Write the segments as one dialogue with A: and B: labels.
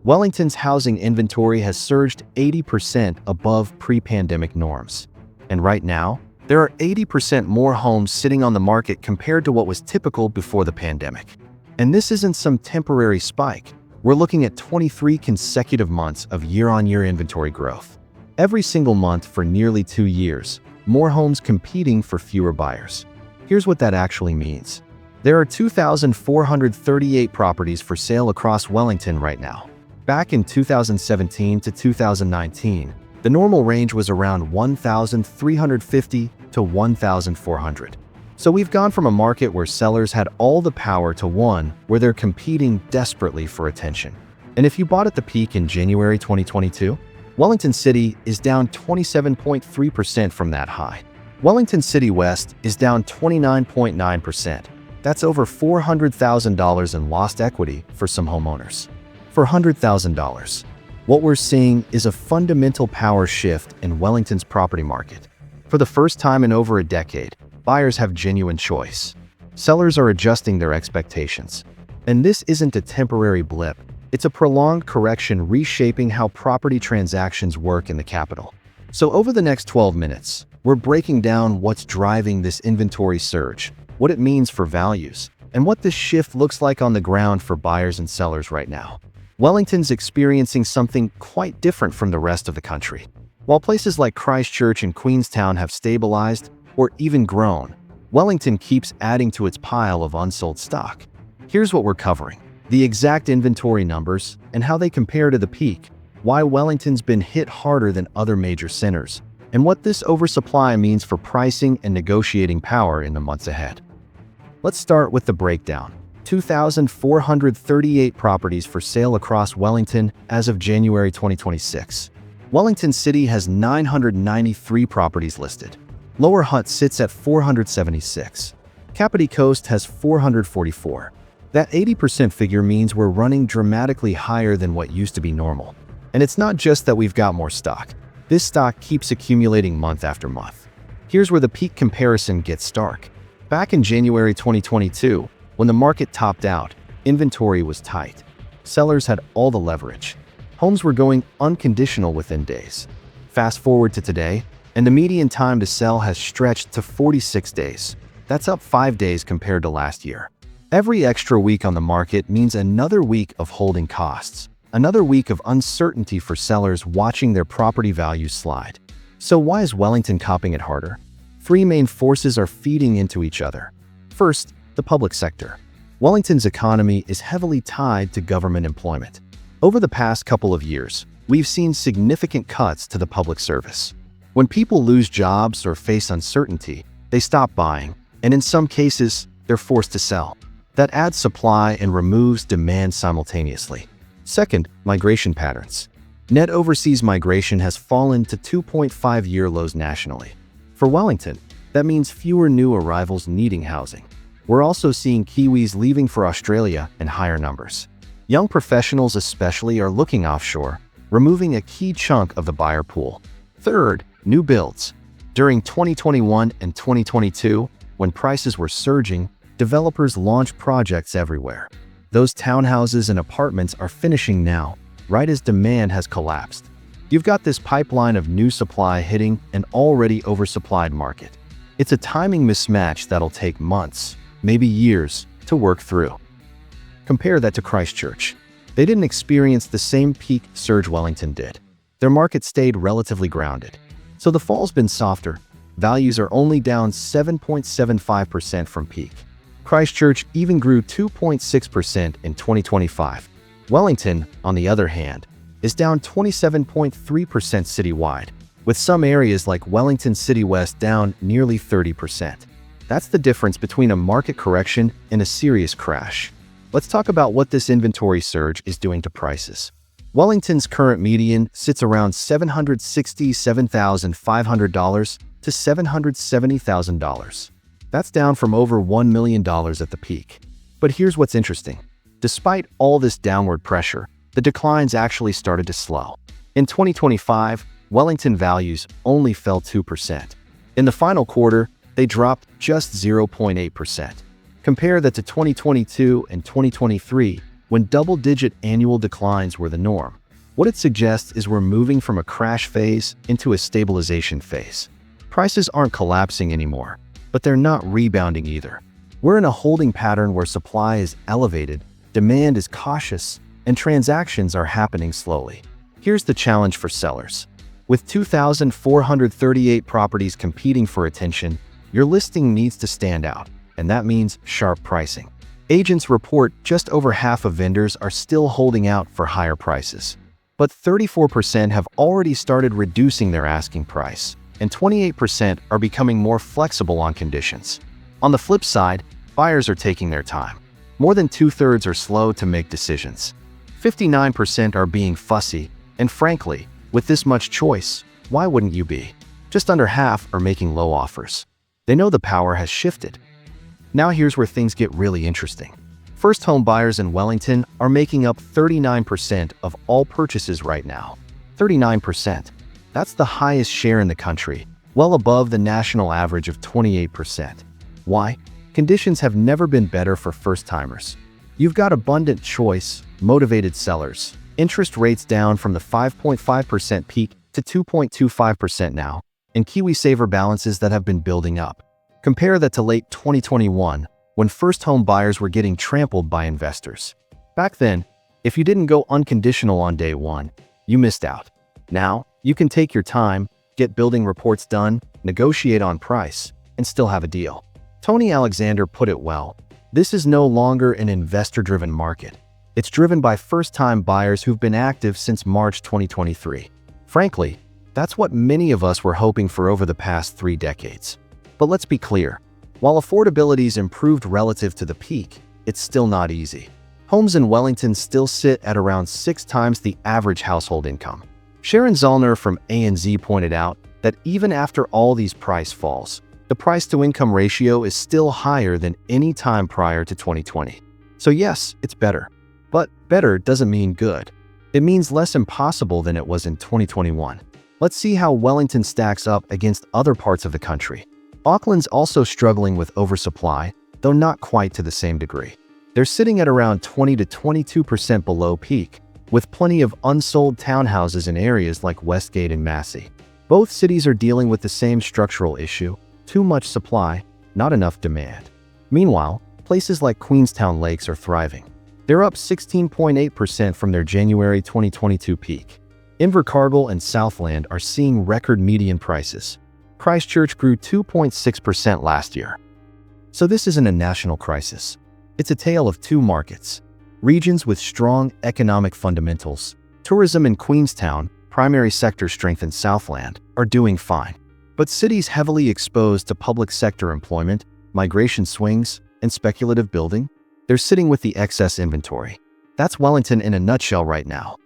A: Wellington's housing inventory has surged 80% above pre-pandemic norms. And right now, there are 80% more homes sitting on the market compared to what was typical before the pandemic. And this isn't some temporary spike. We're looking at 23 consecutive months of year-on-year inventory growth. Every single month for nearly 2 years, more homes competing for fewer buyers. Here's what that actually means. There are 2,438 properties for sale across Wellington right now. Back in 2017 to 2019, the normal range was around 1,350 to 1,400. So we've gone from a market where sellers had all the power to one where they're competing desperately for attention. And if you bought at the peak in January 2022, Wellington City is down 27.3% from that high. Wellington City West is down 29.9%. That's over $400,000 in lost equity for some homeowners. For $100,000, what we're seeing is a fundamental power shift in Wellington's property market. For the first time in over a decade, buyers have genuine choice. Sellers are adjusting their expectations. And this isn't a temporary blip. It's a prolonged correction reshaping how property transactions work in the capital. So over the next 12 minutes, we're breaking down what's driving this inventory surge, what it means for values, and what this shift looks like on the ground for buyers and sellers right now. Wellington's experiencing something quite different from the rest of the country. While places like Christchurch and Queenstown have stabilized or even grown, Wellington keeps adding to its pile of unsold stock. Here's what we're covering: the exact inventory numbers and how they compare to the peak, why Wellington's been hit harder than other major centers, and what this oversupply means for pricing and negotiating power in the months ahead. Let's start with the breakdown. 2,438 properties for sale across Wellington as of January 2026. Wellington City has 993 properties listed. Lower Hutt sits at 476. Kapiti Coast has 444. That 80% figure means we're running dramatically higher than what used to be normal. And it's not just that we've got more stock. This stock keeps accumulating month after month. Here's where the peak comparison gets stark. Back in January 2022, when the market topped out, inventory was tight. Sellers had all the leverage. Homes were going unconditional within days. Fast forward to today, and the median time to sell has stretched to 46 days. That's up 5 days compared to last year. Every extra week on the market means another week of holding costs, another week of uncertainty for sellers watching their property values slide. So why is Wellington copping it harder? 3 main forces are feeding into each other. First, the public sector. Wellington's economy is heavily tied to government employment. Over the past couple of years, we've seen significant cuts to the public service. When people lose jobs or face uncertainty, they stop buying, and in some cases, they're forced to sell. That adds supply and removes demand simultaneously. Second, migration patterns. Net overseas migration has fallen to 2.5-year lows nationally. For Wellington, that means fewer new arrivals needing housing. We're also seeing Kiwis leaving for Australia in higher numbers. Young professionals especially are looking offshore, removing a key chunk of the buyer pool. Third, new builds. During 2021 and 2022, when prices were surging, developers launched projects everywhere. Those townhouses and apartments are finishing now, right as demand has collapsed. You've got this pipeline of new supply hitting an already oversupplied market. It's a timing mismatch that'll take months, maybe years, to work through. Compare that to Christchurch. They didn't experience the same peak surge Wellington did. Their market stayed relatively grounded. So the fall's been softer. Values are only down 7.75% from peak. Christchurch even grew 2.6% in 2025. Wellington, on the other hand, is down 27.3% citywide, with some areas like Wellington City West down nearly 30%. That's the difference between a market correction and a serious crash. Let's talk about what this inventory surge is doing to prices. Wellington's current median sits around $767,500 to $770,000. That's down from over $1 million at the peak. But here's what's interesting. Despite all this downward pressure, the declines actually started to slow. In 2025, Wellington values only fell 2%. In the final quarter, they dropped just 0.8%. Compare that to 2022 and 2023, when double-digit annual declines were the norm. What it suggests is we're moving from a crash phase into a stabilization phase. Prices aren't collapsing anymore, but they're not rebounding either. We're in a holding pattern where supply is elevated, demand is cautious, and transactions are happening slowly. Here's the challenge for sellers. With 2,438 properties competing for attention, your listing needs to stand out, and that means sharp pricing. Agents report just over half of vendors are still holding out for higher prices. But 34% have already started reducing their asking price, and 28% are becoming more flexible on conditions. On the flip side, buyers are taking their time. More than 2/3 are slow to make decisions. 59% are being fussy, and frankly, with this much choice, why wouldn't you be? Just under half are making low offers. They know the power has shifted. Now here's where things get really interesting. First home buyers in Wellington are making up 39% of all purchases right now. 39%. That's the highest share in the country, well above the national average of 28%. Why? Conditions have never been better for first-timers. You've got abundant choice, motivated sellers, interest rates down from the 5.5% peak to 2.25% now, and KiwiSaver balances that have been building up. Compare that to late 2021, when first-home buyers were getting trampled by investors. Back then, if you didn't go unconditional on day one, you missed out. Now, you can take your time, get building reports done, negotiate on price, and still have a deal. Tony Alexander put it well. This is no longer an investor-driven market. It's driven by first-time buyers who've been active since March 2023. Frankly, that's what many of us were hoping for over the past 3 decades. But let's be clear. While affordability's improved relative to the peak, it's still not easy. Homes in Wellington still sit at around 6 times the average household income. Sharon Zollner from ANZ pointed out that even after all these price falls, the price-to-income ratio is still higher than any time prior to 2020. So yes, it's better. But better doesn't mean good. It means less impossible than it was in 2021. Let's see how Wellington stacks up against other parts of the country. Auckland's also struggling with oversupply, though not quite to the same degree. They're sitting at around 20 to 22% below peak, with plenty of unsold townhouses in areas like Westgate and Massey. Both cities are dealing with the same structural issue: too much supply, not enough demand. Meanwhile, places like Queenstown Lakes are thriving. They're up 16.8% from their January 2022 peak. Invercargill and Southland are seeing record median prices. Christchurch grew 2.6% last year. So this isn't a national crisis. It's a tale of 2 markets. Regions with strong economic fundamentals, tourism in Queenstown, primary sector strength in Southland, are doing fine. But cities heavily exposed to public sector employment, migration swings, and speculative building, they're sitting with the excess inventory. That's Wellington in a nutshell right now.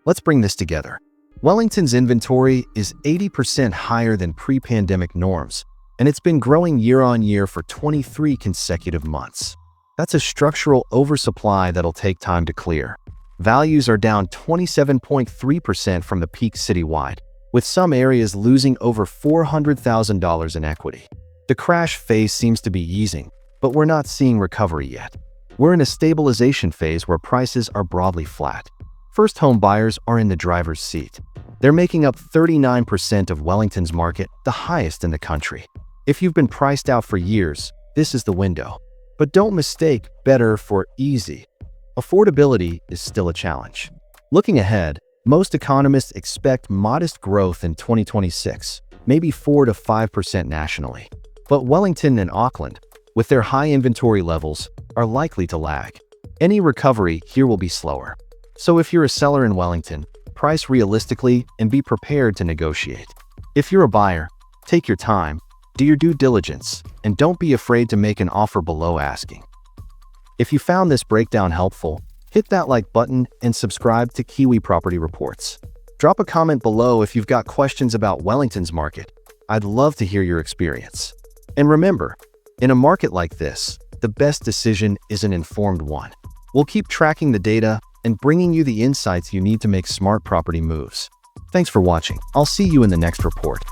A: Let's bring this together. Wellington's inventory is 80% higher than pre-pandemic norms, and it's been growing year on year for 23 consecutive months. That's a structural oversupply that'll take time to clear. Values are down 27.3% from the peak citywide, with some areas losing over $400,000 in equity. The crash phase seems to be easing, but we're not seeing recovery yet. We're in a stabilization phase where prices are broadly flat. First home buyers are in the driver's seat. They're making up 39% of Wellington's market, the highest in the country. If you've been priced out for years, this is the window. But don't mistake better for easy. Affordability is still a challenge. Looking ahead, most economists expect modest growth in 2026, maybe 4 to 5% nationally. But Wellington and Auckland, with their high inventory levels, are likely to lag. Any recovery here will be slower. So if you're a seller in Wellington, price realistically and be prepared to negotiate. If you're a buyer, take your time, do your due diligence, and don't be afraid to make an offer below asking. If you found this breakdown helpful, hit that like button and subscribe to Kiwi Property Reports. Drop a comment below if you've got questions about Wellington's market. I'd love to hear your experience. And remember, in a market like this, the best decision is an informed one. We'll keep tracking the data and bringing you the insights you need to make smart property moves. Thanks for watching. I'll see you in the next report.